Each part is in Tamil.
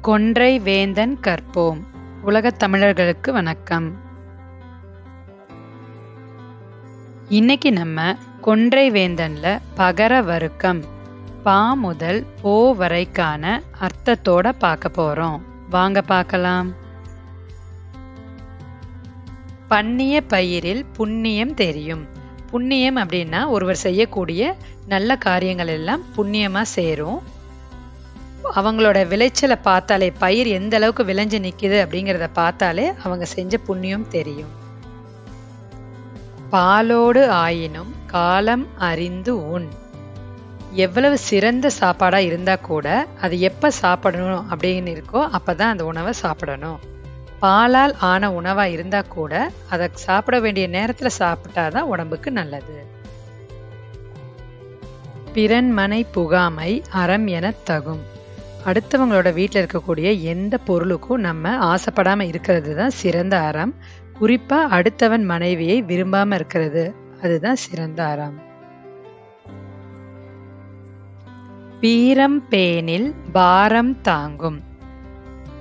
கொன்றை வேந்தன் கற்போம். உலகத் தமிழர்களுக்கு வணக்கம். இன்னைக்கு நம்ம கொன்றை வேந்தன்ல பகர வருக்கம் பா முதல் போ வரைக்கான அர்த்தத்தோட பார்க்க போறோம். வாங்க பார்க்கலாம். பண்ணிய பயிரில் புண்ணியம் தெரியும். புண்ணியம் அப்படின்னா ஒருவர் செய்யக்கூடிய நல்ல காரியங்கள் எல்லாம் புண்ணியமா சேரும். அவங்களோட விளைச்சலை பார்த்தாலே, பயிர் எந்த அளவுக்கு விளைஞ்சு நிக்குது அப்படிங்கிறத பார்த்தாலே அவங்க செஞ்ச புண்ணியம் தெரியும். பாலோடு ஆயினும் காலம் அறிந்து உண். எவ்வளவு சிறந்த சாப்பாடா இருந்தா கூட அது எப்ப சாப்பிடணும் அப்படின்னு இருக்கோ அப்பதான் அந்த உணவை சாப்பிடணும். பாலால் ஆன உணவா இருந்தா கூட அதை சாப்பிட வேண்டிய நேரத்துல சாப்பிட்டாதான் உடம்புக்கு நல்லது. பிறன்மனை புகாமை அறம் என தகும். அடுத்தவங்களோட வீட்டில் இருக்கக்கூடிய எந்த பொருளுக்கும் நம்ம ஆசைப்படாம இருக்கிறது தான் சிறந்த அறம். குறிப்பா அடுத்தவன் மனைவியை விரும்பாம இருக்கிறது, அதுதான் சிறந்த அறம். பீரம் பேனில் பாரம் தாங்கும்.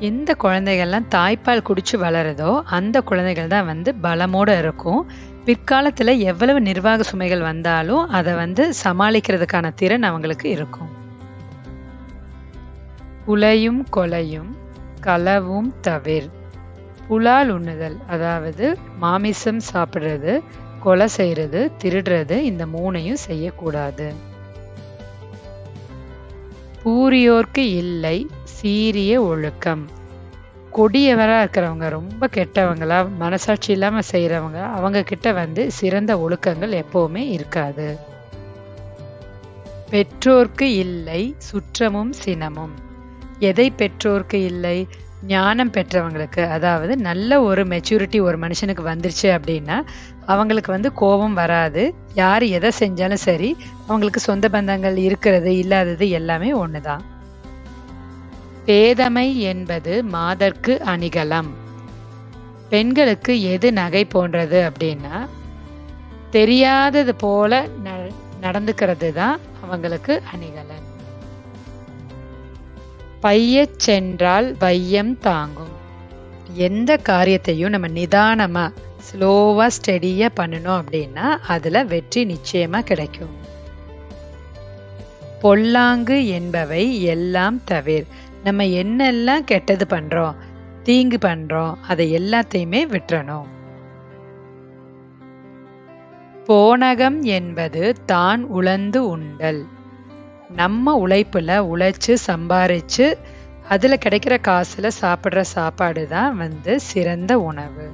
எந்த குழந்தைகள்லாம் தாய்ப்பால் குடிச்சு வளருதோ அந்த குழந்தைகள் தான் பலமோட இருக்கும். பிற்காலத்துல எவ்வளவு நிர்வாக சுமைகள் வந்தாலும் அதை சமாளிக்கிறதுக்கான திறன் அவங்களுக்கு இருக்கும். புலையும் கொலையும் களவும் தவிர். புலால் உண்ணுதல், அதாவது மாமிசம் சாப்பிடுறது, கொலை செய்யறது, திருடுறது, இந்த மூணையும் செய்யக்கூடாது. பூரியோர்க்கு இல்லை சீரிய ஒழுக்கம். கொடியவரா இருக்கிறவங்க, ரொம்ப கெட்டவங்களா, மனசாட்சி இல்லாம செய்யறவங்க, அவங்க கிட்ட சிறந்த ஒழுக்கங்கள் எப்பவுமே இருக்காது. பெற்றோர்க்கு இல்லை சுற்றமும் சினமும். எதை பெற்றோர்க்கு இல்லை? ஞானம் பெற்றவங்களுக்கு, அதாவது நல்ல ஒரு மெச்சூரிட்டி ஒரு மனுஷனுக்கு வந்துருச்சு அப்படின்னா அவங்களுக்கு கோபம் வராது. யார் எதை செஞ்சாலும் சரி, அவங்களுக்கு சொந்த பந்தங்கள் இருக்கிறது இல்லாதது எல்லாமே ஒண்ணுதான். பேதமை என்பது மாதர்க்கு அணிகலம். பெண்களுக்கு எது நகை போன்றது அப்படின்னா தெரியாதது போல நடந்துக்கிறது தான் அவங்களுக்கு அணிகலன். பையச் சென்றால் வையம் தாங்கும். எந்த காரியத்தையும் நம்ம நிதானமா ஸ்லோவா ஸ்டெடியா பண்ணணும் அப்படின்னா அதுல வெற்றி நிச்சயமா கிடைக்கும். பொல்லாங்கு என்பவை எல்லாம் தவிர. நம்ம என்னெல்லாம் கெட்டது பண்றோம், தீங்கு பண்றோம், அதை எல்லாத்தையுமே விட்டுறணும். போனகம் என்பது தான் உழந்து உண்டல். நம்ம உழைப்புல உழைச்சு சம்பாரிச்சு அதுல கிடைக்கிற காசுல சாப்பிடுற சாப்பாடு தான் சிறந்த உணவு.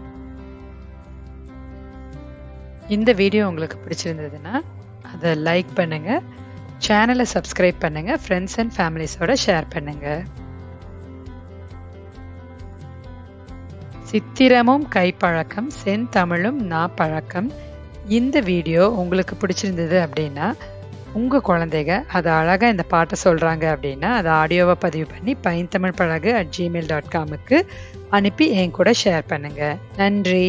இந்த வீடியோ உங்களுக்கு பிடிச்சிருந்ததுன்னா அதை லைக் பண்ணுங்க, சேனலை சப்ஸ்கிரைப் பண்ணுங்க, ஃப்ரெண்ட்ஸ் அண்ட் ஃபேமிலிஸோட ஷேர் பண்ணுங்க. சித்திரமும் கைப்பழக்கம் செந்தமிழும் நாப்பழக்கம். இந்த வீடியோ உங்களுக்கு பிடிச்சிருந்தது அப்படின்னா உங்க குழந்தைங்க அதை அழகா இந்த பாட்டை சொல்றாங்க அப்படின்னா அதை ஆடியோவை பதிவு பண்ணி பைந்தமிழ்பழகு@gmail.com அனுப்பி என் கூட ஷேர் பண்ணுங்க. நன்றி.